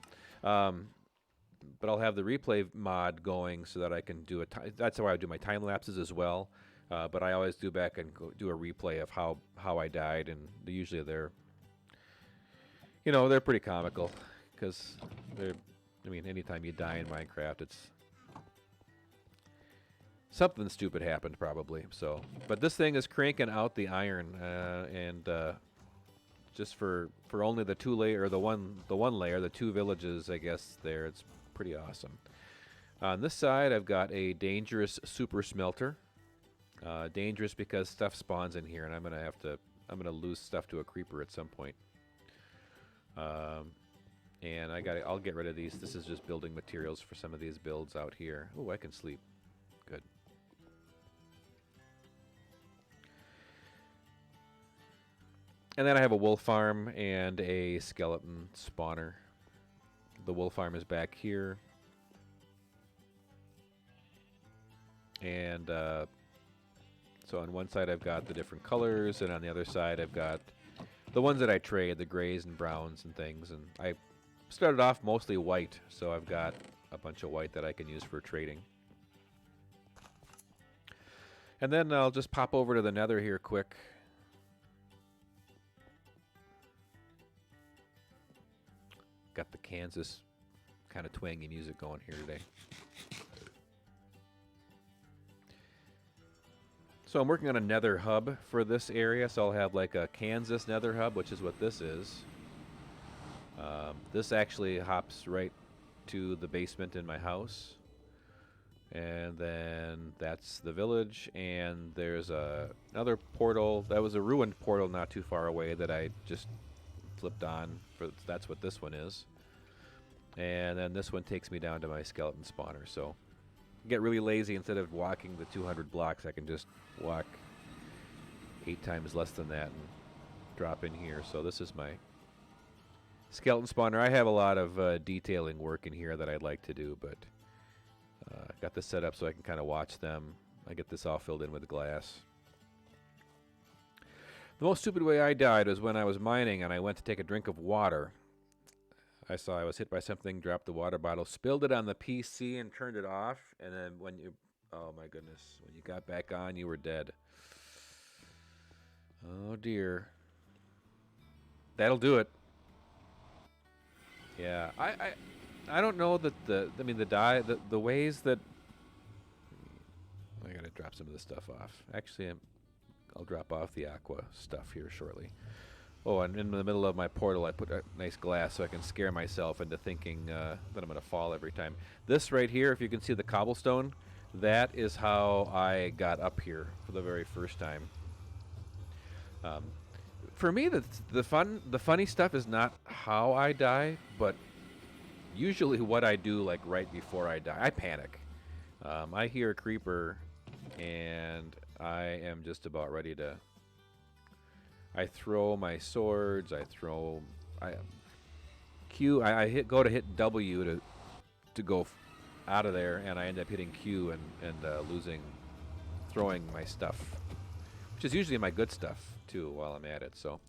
But I'll have the replay mod going so that I can do that's how I do my time lapses as well. But I always do back and do a replay of how I died, and usually they're pretty comical because anytime you die in Minecraft, it's something stupid happened probably. So, but this thing is cranking out the iron, and just for only the 2 layer, or the one layer, the 2 villages, I guess there, it's pretty awesome. On this side, I've got a dangerous super smelter. Dangerous because stuff spawns in here, and I'm gonna lose stuff to a creeper at some point. And I'll get rid of these. This is just building materials for some of these builds out here. Oh, I can sleep. Good. And then I have a wool farm and a skeleton spawner. The wool farm is back here. And so on one side I've got the different colors, and on the other side I've got the ones that I trade, the grays and browns and things. And I started off mostly white, so I've got a bunch of white that I can use for trading. And then I'll just pop over to the nether here quick. Got the Kansas kind of twangy music going here today. So I'm working on a nether hub for this area, so I'll have like a Kansas nether hub, which is what this is. This actually hops right to the basement in my house. And then that's the village, and there's another portal. That was a ruined portal not too far away that I just flipped on. That's what this one is. And then this one takes me down to my skeleton spawner. So get really lazy. Instead of walking the 200 blocks, I can just walk 8 times less than that and drop in here. So this is my skeleton spawner. I have a lot of detailing work in here that I'd like to do, but got this set up so I can kind of watch them. I get this all filled in with glass. The most stupid way I died was when I was mining and I went to take a drink of water. I saw I was hit by something, dropped the water bottle, spilled it on the PC and turned it off. And then oh my goodness, when you got back on, you were dead. Oh dear. That'll do it. Yeah, I don't know that I mean, the ways that I gotta drop some of this stuff off. Actually, I'll drop off the aqua stuff here shortly. Oh, and in the middle of my portal, I put a nice glass so I can scare myself into thinking that I'm gonna fall every time. This right here, if you can see the cobblestone, that is how I got up here for the very first time. Um, for me, the funny stuff is not how I die, but usually what I do, like right before I die. I panic. I hear a creeper, and I am just about ready to. I throw my swords. I Q. I go to hit W to go out of there, and I end up hitting Q and losing, throwing my stuff, which is usually my good stuff too while I'm at it. So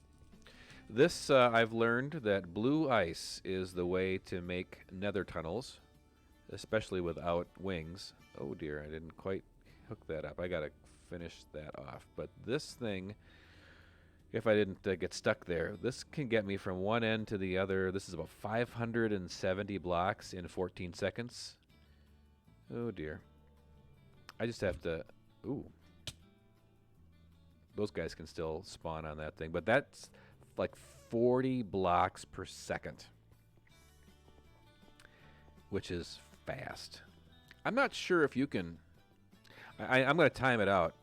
this I've learned that blue ice is the way to make nether tunnels, especially without wings. Oh dear, I didn't quite hook that up. I gotta finish that off. But this thing, if I didn't get stuck there, this can get me from one end to the other. This is about 570 blocks in 14 seconds. Oh dear. I just have to... Ooh. Those guys can still spawn on that thing. But that's like 40 blocks per second, which is fast. I'm not sure if you can... I'm going to time it out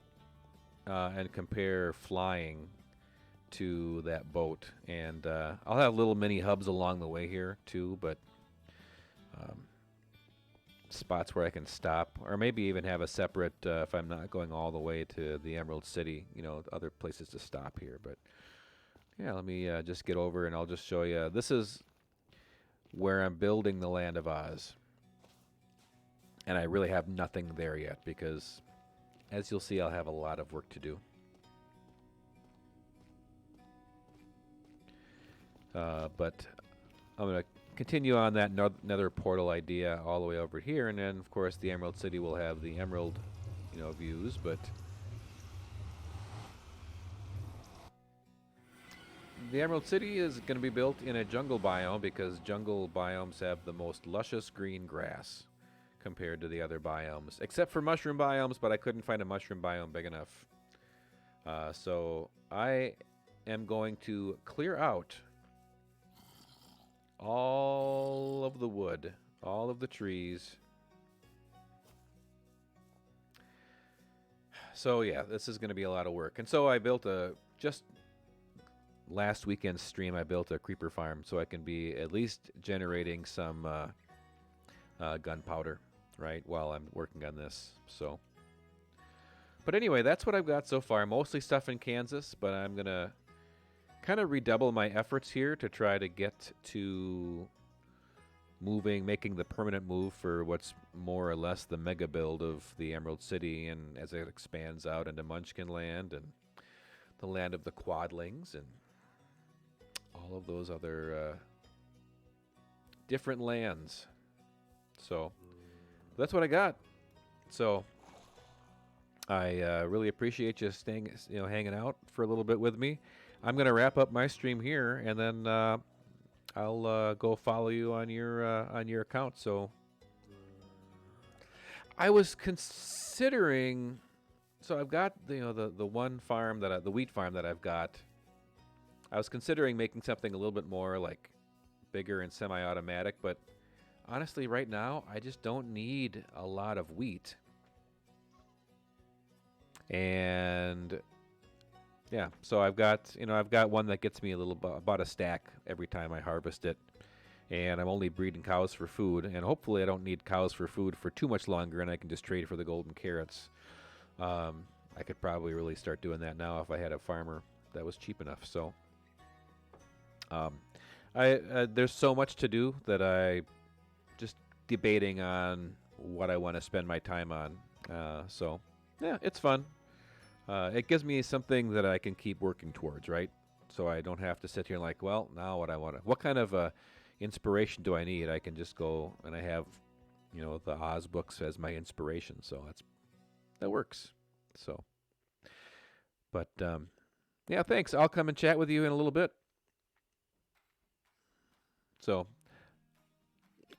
and compare flying to that boat, and I'll have little mini hubs along the way here too, but spots where I can stop, or maybe even have a separate if I'm not going all the way to the Emerald City, other places to stop here. But yeah, let me just get over and I'll just show you. This is where I'm building the Land of Oz, and I really have nothing there yet because, as you'll see, I'll have a lot of work to do. But I'm going to continue on that nether portal idea all the way over here, and then, of course, the Emerald City will have the emerald, views, but the Emerald City is going to be built in a jungle biome because jungle biomes have the most luscious green grass compared to the other biomes, except for mushroom biomes, but I couldn't find a mushroom biome big enough. So I am going to clear out all of the wood, all of the trees. So yeah, this is going to be a lot of work. And so I built just last weekend's stream, I built a creeper farm so I can be at least generating some gunpowder, right, while I'm working on this. So, but anyway, that's what I've got so far. Mostly stuff in Kansas, but I'm going to kind of redouble my efforts here to try to get to making the permanent move for what's more or less the mega build of the Emerald City, and as it expands out into Munchkin Land and the land of the Quadlings and all of those other different lands. So that's what I got. So I really appreciate you staying, hanging out for a little bit with me. I'm going to wrap up my stream here, and then I'll go follow you on your account. So I was considering. So I've got the one farm the wheat farm that I've got. I was considering making something a little bit more like bigger and semi-automatic, but honestly, right now I just don't need a lot of wheat. And yeah, so I've got one that gets me about a stack every time I harvest it, and I'm only breeding cows for food, and hopefully I don't need cows for food for too much longer, and I can just trade for the golden carrots. I could probably really start doing that now if I had a farmer that was cheap enough. So there's so much to do that I just debating on what I want to spend my time on. So yeah, it's fun. It gives me something that I can keep working towards, right? So I don't have to sit here and like, well, now what kind of inspiration do I need? I can just go and I have, the Oz books as my inspiration. So that works. So, but yeah, thanks. I'll come and chat with you in a little bit. So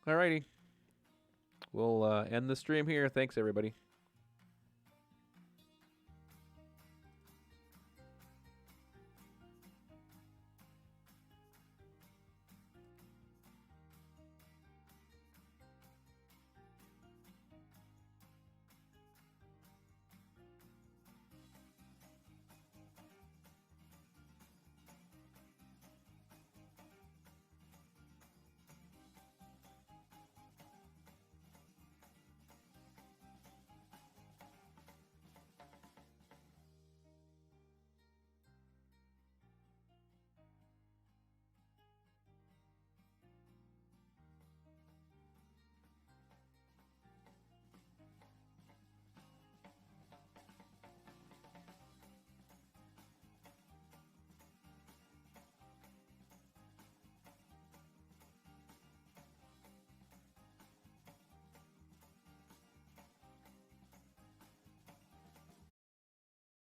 Alrighty. We'll end the stream here. Thanks, everybody.